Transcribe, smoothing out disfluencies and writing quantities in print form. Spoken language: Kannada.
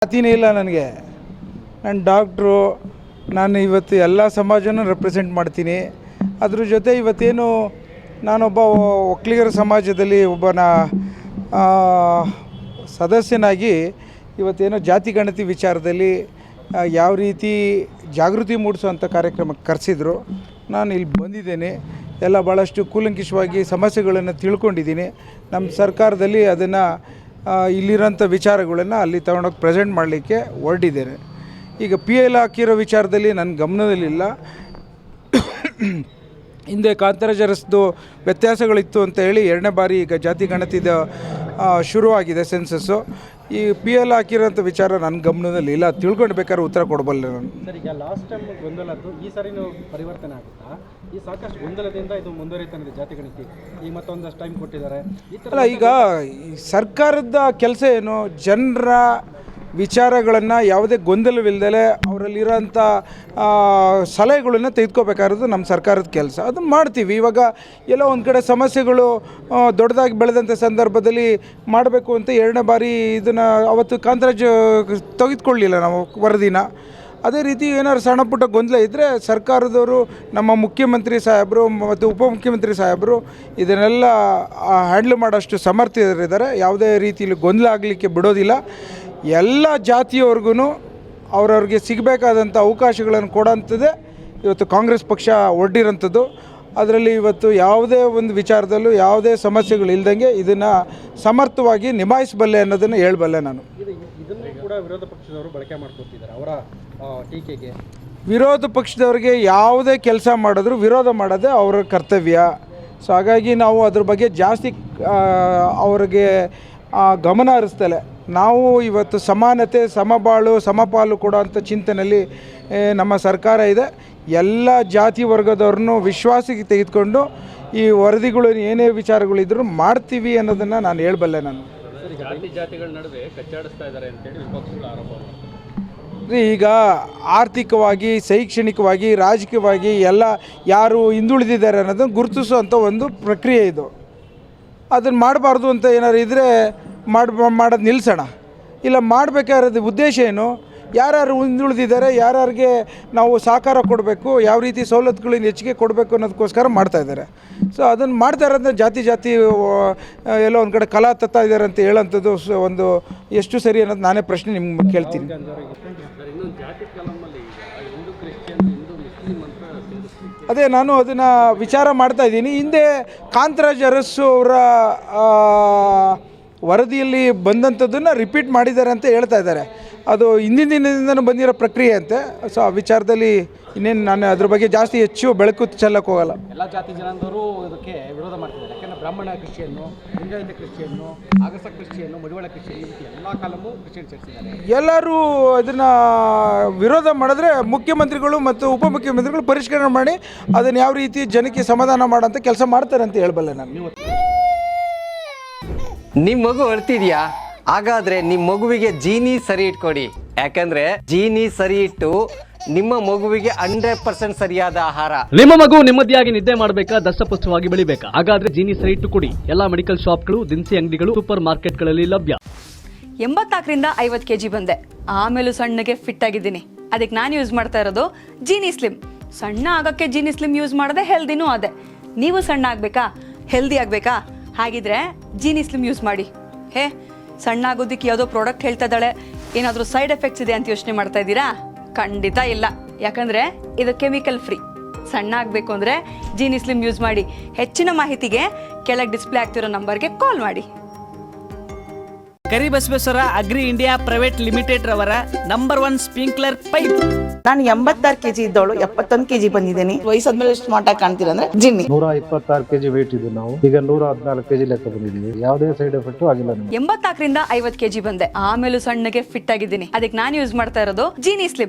ಜಾತಿನೇ ಇಲ್ಲ ನನಗೆ. ನಾನು ಡಾಕ್ಟ್ರು, ನಾನು ಇವತ್ತು ಎಲ್ಲ ಸಮಾಜನೂ ರೆಪ್ರೆಸೆಂಟ್ ಮಾಡ್ತೀನಿ. ಅದ್ರ ಜೊತೆ ಇವತ್ತೇನು ನಾನೊಬ್ಬ ಒಕ್ಕಲಿಗರ ಸಮಾಜದಲ್ಲಿ ಒಬ್ಬನ ಸದಸ್ಯನಾಗಿ ಇವತ್ತೇನೋ ಜಾತಿ ಗಣತಿ ವಿಚಾರದಲ್ಲಿ ಯಾವ ರೀತಿ ಜಾಗೃತಿ ಮೂಡಿಸುವಂಥ ಕಾರ್ಯಕ್ರಮಕ್ಕೆ ಕರೆಸಿದ್ರು. ನಾನು ಇಲ್ಲಿ ಬಂದಿದ್ದೇನೆ. ಎಲ್ಲ ಭಾಳಷ್ಟು ಕೂಲಂಕಷವಾಗಿ ಸಮಸ್ಯೆಗಳನ್ನು ತಿಳ್ಕೊಂಡಿದ್ದೀನಿ. ನಮ್ಮ ಸರ್ಕಾರದಲ್ಲಿ ಅದನ್ನು ಇಲ್ಲಿರೋಂಥ ವಿಚಾರಗಳನ್ನು ಅಲ್ಲಿ ತಗೊಂಡೋಗಿ ಪ್ರೆಸೆಂಟ್ ಮಾಡಲಿಕ್ಕೆ ಹೊರಟಿದ್ದೇನೆ. ಈಗ PL ಹಾಕಿರೋ ವಿಚಾರದಲ್ಲಿ ನನ್ನ ಗಮನದಲ್ಲಿಲ್ಲ. ಹಿಂದೆ ಕಾಂತರಾಜ್ ಅರಸ್ದು ವ್ಯತ್ಯಾಸಗಳಿತ್ತು ಅಂತ ಹೇಳಿ 2ನೇ ಬಾರಿ ಈಗ ಜಾತಿ ಗಣತಿದ ಶುರುವಾಗಿದೆ ಸೆನ್ಸಸ್ಸು. ಈ PL ಹಾಕಿರೋಂಥ ವಿಚಾರ ನನ್ನ ಗಮನದಲ್ಲಿ ಇಲ್ಲ. ತಿಳ್ಕೊಂಡು ಬೇಕಾದ್ರೆ ಉತ್ತರ ಕೊಡಬಲ್ಲೆ ನಾನು. ಸರ್, ಈಗ ಲಾಸ್ಟ್ ಟೈಮ್ ಗೊಂದಲದ್ದು ಈ ಸಾರಿನೂ ಪರಿವರ್ತನೆ ಆಗುತ್ತಾ? ಈ ಸಾಕಷ್ಟು ಗೊಂದಲದಿಂದ ಇದು ಮುಂದುವರಿತಾನೆ ಜಾತಿ ಗಣತಿ. ಈಗ ಮತ್ತೊಂದಷ್ಟು ಟೈಮ್ ಕೊಟ್ಟಿದ್ದಾರೆ. ಅಲ್ಲ, ಈಗ ಸರ್ಕಾರದ ಕೆಲಸ ಏನು? ಜನರ ವಿಚಾರಗಳನ್ನು ಯಾವುದೇ ಗೊಂದಲವಿಲ್ಲದೆ ಅವರಲ್ಲಿರೋಂಥ ಸಲಹೆಗಳನ್ನು ತೆಗೆದುಕೋಬೇಕಾಗಿರೋದು ನಮ್ಮ ಸರ್ಕಾರದ ಕೆಲಸ. ಅದನ್ನು ಮಾಡ್ತೀವಿ. ಇವಾಗ ಎಲ್ಲೋ ಒಂದು ಕಡೆ ಸಮಸ್ಯೆಗಳು ದೊಡ್ಡದಾಗಿ ಬೆಳೆದಂಥ ಸಂದರ್ಭದಲ್ಲಿ ಮಾಡಬೇಕು ಅಂತ 2ನೇ ಬಾರಿ ಇದನ್ನು ಅವತ್ತು ಕಾಂತರಾಜ್ ತೆಗೆದುಕೊಳ್ಳಲಿಲ್ಲ ನಾವು ವರದಿನ. ಅದೇ ರೀತಿ ಏನಾದ್ರು ಸಣ್ಣ ಪುಟ್ಟ ಗೊಂದಲ ಇದ್ದರೆ ಸರ್ಕಾರದವರು, ನಮ್ಮ ಮುಖ್ಯಮಂತ್ರಿ ಸಾಹೇಬರು ಮತ್ತು ಉಪಮುಖ್ಯಮಂತ್ರಿ ಸಾಹೇಬರು ಇದನ್ನೆಲ್ಲ ಹ್ಯಾಂಡ್ಲ್ ಮಾಡೋಷ್ಟು ಸಮರ್ಥರಿದ್ದಾರೆ. ಯಾವುದೇ ರೀತಿಯಲ್ಲಿ ಗೊಂದಲ ಆಗಲಿಕ್ಕೆ ಬಿಡೋದಿಲ್ಲ. ಎಲ್ಲ ಜಾತಿಯವ್ರಿಗೂ ಅವ್ರವ್ರಿಗೆ ಸಿಗಬೇಕಾದಂಥ ಅವಕಾಶಗಳನ್ನು ಕೊಡೋಂಥದ್ದೇ ಇವತ್ತು ಕಾಂಗ್ರೆಸ್ ಪಕ್ಷ ಒಡ್ಡಿರೋಂಥದ್ದು. ಅದರಲ್ಲಿ ಇವತ್ತು ಯಾವುದೇ ಒಂದು ವಿಚಾರದಲ್ಲೂ ಯಾವುದೇ ಸಮಸ್ಯೆಗಳು ಇಲ್ದಂಗೆ ಇದನ್ನು ಸಮರ್ಥವಾಗಿ ನಿಭಾಯಿಸಬಲ್ಲೆ ಅನ್ನೋದನ್ನು ಹೇಳಬಲ್ಲೆ ನಾನು. ಇದನ್ನು ಕೂಡ ವಿರೋಧ ಪಕ್ಷದವರು ಬಳಕೆ ಮಾಡ್ಕೊತಿದ್ದಾರೆ ಅವರ ಟೀಕೆಗೆ. ವಿರೋಧ ಪಕ್ಷದವ್ರಿಗೆ ಯಾವುದೇ ಕೆಲಸ ಮಾಡಿದ್ರು ವಿರೋಧ ಮಾಡೋದೇ ಅವರ ಕರ್ತವ್ಯ. ಸೊ ಹಾಗಾಗಿ ನಾವು ಅದ್ರ ಬಗ್ಗೆ ಜಾಸ್ತಿ ಅವ್ರಿಗೆ ಗಮನ ಹರಿಸ್ತಲೆ. ನಾವು ಇವತ್ತು ಸಮಾನತೆ, ಸಮಬಾಳು, ಸಮಪಾಲು ಕೊಡೋಂಥ ಚಿಂತನೆಯಲ್ಲಿ ನಮ್ಮ ಸರ್ಕಾರ ಇದೆ. ಎಲ್ಲ ಜಾತಿ ವರ್ಗದವ್ರನ್ನೂ ವಿಶ್ವಾಸಕ್ಕೆ ತೆಗೆದುಕೊಂಡು ಈ ವರದಿಗಳು ಏನೇ ವಿಚಾರಗಳಿದ್ರೂ ಮಾಡ್ತೀವಿ ಅನ್ನೋದನ್ನು ನಾನು ಹೇಳಬಲ್ಲೆ. ನಾನು ಜಾತಿಗಳ ನಡುವೆ ಕಚ್ಚಾಡಿಸ್ತಾ ಇದ್ದಾರೆ ಅಂತೇಳಿ ವಿಪಕ್ಷಗಳ ಆರೋಪ. ಈಗ ಆರ್ಥಿಕವಾಗಿ, ಶೈಕ್ಷಣಿಕವಾಗಿ, ರಾಜಕೀಯವಾಗಿ ಎಲ್ಲ ಯಾರು ಹಿಂದುಳಿದಿದ್ದಾರೆ ಅನ್ನೋದನ್ನು ಗುರುತಿಸುವಂಥ ಒಂದು ಪ್ರಕ್ರಿಯೆ ಇದು. ಅದನ್ನು ಮಾಡಬಾರ್ದು ಅಂತ ಏನಾದ್ರು ಇದ್ದರೆ ಮಾಡೋದು ನಿಲ್ಲಿಸೋಣ. ಇಲ್ಲ ಮಾಡಬೇಕಾಗಿರೋದು ಉದ್ದೇಶ ಏನು? ಯಾರ್ಯಾರು ಹಿಂದುಳಿದಿದ್ದಾರೆ, ಯಾರ್ಯಾರಿಗೆ ನಾವು ಸಹಕಾರ ಕೊಡಬೇಕು, ಯಾವ ರೀತಿ ಸವಲತ್ತುಗಳನ್ನ ಹೆಚ್ಚಿಗೆ ಕೊಡಬೇಕು ಅನ್ನೋದಕ್ಕೋಸ್ಕರ ಮಾಡ್ತಾಯಿದ್ದಾರೆ. ಸೊ ಅದನ್ನು ಮಾಡ್ತಾ ಇರೋದನ್ನ ಜಾತಿ ಎಲ್ಲೋ ಒಂದು ಕಡೆ ಕಲಾ ತತ್ತಾ ಇದ್ದಾರೆ ಅಂತ ಹೇಳೋಂಥದ್ದು ಒಂದು ಎಷ್ಟು ಸರಿ ಅನ್ನೋದು ನಾನೇ ಪ್ರಶ್ನೆ ನಿಮ್ಗೆ ಕೇಳ್ತೀನಿ. ಅದೇ ನಾನು ಅದನ್ನು ವಿಚಾರ ಮಾಡ್ತಾಯಿದ್ದೀನಿ. ಹಿಂದೆ ಕಾಂತರಾಜ್ ಅರಸು ಅವರ ವರದಿಯಲ್ಲಿ ಬಂದಂಥದ್ದನ್ನು ರಿಪೀಟ್ ಮಾಡಿದ್ದಾರೆ ಅಂತ ಹೇಳ್ತಾ ಇದ್ದಾರೆ. ಅದು ಹಿಂದಿನ ದಿನದಿಂದನೂ ಬಂದಿರೋ ಪ್ರಕ್ರಿಯೆ ಅಂತೆ. ಸೊ ಆ ವಿಚಾರದಲ್ಲಿ ಇನ್ನೇನು ನಾನು ಅದ್ರ ಬಗ್ಗೆ ಜಾಸ್ತಿ ಹೆಚ್ಚು ಬೆಳಕು ಚೆಲ್ಲಕ್ಕೆ ಹೋಗಲ್ಲ. ಎಲ್ಲ ಜಾತಿ ಜನಾಂಗದವರು ಇದಕ್ಕೆ ವಿರೋಧ ಮಾಡ್ತಿದ್ದಾರೆ. ಯಾಕೆಂದರೆ ಬ್ರಾಹ್ಮಣ ಕ್ರಿಶ್ಚಿಯನ್ನು, ಲಿಂಗಾಯತ ಕ್ರಿಶ್ಚಿಯನ್ನು, ಆಗಸ ಕ್ರಿಶ್ಚಿಯನ್ನು, ಮಡಿವಾಳ ಕ್ರಿಶ್ಚಿಯನ್, ಈ ರೀತಿ ಎಲ್ಲ ಕಾಲಮೂ ಕ್ರಿಶ್ಚಿಯನ್ ಸೇರಿಸಿದ್ದಾರೆ. ಎಲ್ಲರೂ ಅದನ್ನು ವಿರೋಧ ಮಾಡಿದ್ರೆ ಮುಖ್ಯಮಂತ್ರಿಗಳು ಮತ್ತು ಉಪಮುಖ್ಯಮಂತ್ರಿಗಳು ಪರಿಷ್ಕರಣೆ ಮಾಡಿ ಅದನ್ನು ಯಾವ ರೀತಿ ಜನಕ್ಕೆ ಸಮಾಧಾನ ಮಾಡೋಂಥ ಕೆಲಸ ಮಾಡ್ತಾರೆ ಅಂತ ಹೇಳಬಲ್ಲೆ ನಾನು. ನಿಮ್ಮ ಮಗು ಅಳ್ತಿದ್ಯಾ? ಹಾಗಾದ್ರೆ ನಿಮ್ಮ ಮಗುವಿಗೆ ಜೀನಿ ಸರಿ ಇಟ್ಕೊಡಿ. ಯಾಕಂದ್ರೆ ಜೀನಿ ಸರಿ ಇಟ್ಟು ನಿಮ್ಮ ಮಗುವಿಗೆ 100% ಸರಿಯಾದ ಆಹಾರ. ನಿಮ್ಮ ಮಗು ನೆಮ್ಮದಿಯಾಗಿ ನಿದ್ದೆ ಮಾಡಬೇಕಾ, ದಷ್ಟಪುಷ್ಟವಾಗಿ ಬೆಳಿಬೇಕಾ? ಹಾಗಾದ್ರೆ ಜೀನಿ ಸರಿ ಇಟ್ಟು ಕೊಡಿ. ಎಲ್ಲಾ ಮೆಡಿಕಲ್ ಶಾಪ್ಗಳು, ದಿನಸಿ ಅಂಗಡಿಗಳು, ಸೂಪರ್ ಮಾರ್ಕೆಟ್ಗಳಲ್ಲಿ ಲಭ್ಯ. 84ರಿಂದ 50 kg ಬಂದೆ. ಆಮೇಲೂ ಸಣ್ಣಗೆ ಫಿಟ್ ಆಗಿದ್ದೀನಿ. ಅದಕ್ಕೆ ನಾನು ಯೂಸ್ ಮಾಡ್ತಾ ಇರೋದು ಜೀನಿ ಸ್ಲಿಮ್. ಸಣ್ಣ ಆಗಕ್ಕೆ ಜೀನಿ ಸ್ಲಿಮ್ ಯೂಸ್ ಮಾಡದೆ ಹೆಲ್ದಿನೂ ಅದೇ. ನೀವು ಸಣ್ಣ ಆಗಬೇಕಾ, ಹೆಲ್ದಿ ಆಗಬೇಕಾ? ಹಾಗಿದ್ರೆ ಜೀನಿ ಸ್ಲಿಮ್ ಯೂಸ್ ಮಾಡಿ. ಸಣ್ಣ ಆಗೋದಕ್ಕೆ ಯಾವುದೋ ಪ್ರಾಡಕ್ಟ್ ಹೇಳ್ತಾ ಇದ್ದಾಳೆ, ಏನಾದರೂ ಸೈಡ್ ಎಫೆಕ್ಟ್ಸ್ ಇದೆ ಅಂತ ಯೋಚನೆ ಮಾಡ್ತಾ ಇದ್ದೀರಾ? ಖಂಡಿತ ಇಲ್ಲ. ಯಾಕಂದರೆ ಇದು ಕೆಮಿಕಲ್ ಫ್ರೀ. ಸಣ್ಣ ಆಗಬೇಕು ಅಂದರೆ ಜೀನಿ ಸ್ಲಿಮ್ ಯೂಸ್ ಮಾಡಿ. ಹೆಚ್ಚಿನ ಮಾಹಿತಿಗೆ ಕೆಳಗೆ ಡಿಸ್ಪ್ಲೇ ಆಗ್ತಿರೋ ನಂಬರ್ಗೆ ಕಾಲ್ ಮಾಡಿ. Karibasaveshwara agri India private limited ರವರ ನಂಬರ್ 1 ಸ್ಪ್ರಿಂಕ್ಲರ್ ಪೈಪ್. ನಾನು 86 kg ಇದ್ದವಳು 71 kg ಬಂದಿದ್ದೀನಿ. ವಯಸ್ಸಾದ್ಮೇಲೆ ಸ್ಮಾರ್ಟ್ ಆಗಿ ಕಾಣ್ತೀರಾ ಅಂದ್ರೆ ಜಿನ್ನಿ. 126 kg ವೇಟ್ ಇದೆ. ನಾವು ಈಗ 114 kg ಲೆಕ್ಕ ಬಂದಿದ್ದೀವಿ. ಯಾವುದೇ ಸೈಡ್ ಎಫೆಕ್ಟ್ ಆಗಿಲ್ಲ. 84ರಿಂದ 50 kg ಬಂದೆ. ಆಮೇಲೂ ಸಣ್ಣಗೆ ಫಿಟ್ ಆಗಿದ್ದೀನಿ. ಅದಕ್ಕೆ ನಾನು ಯೂಸ್ ಮಾಡ್ತಾ ಇರೋದು ಜೀನಿ ಸ್ಲಿಮ್.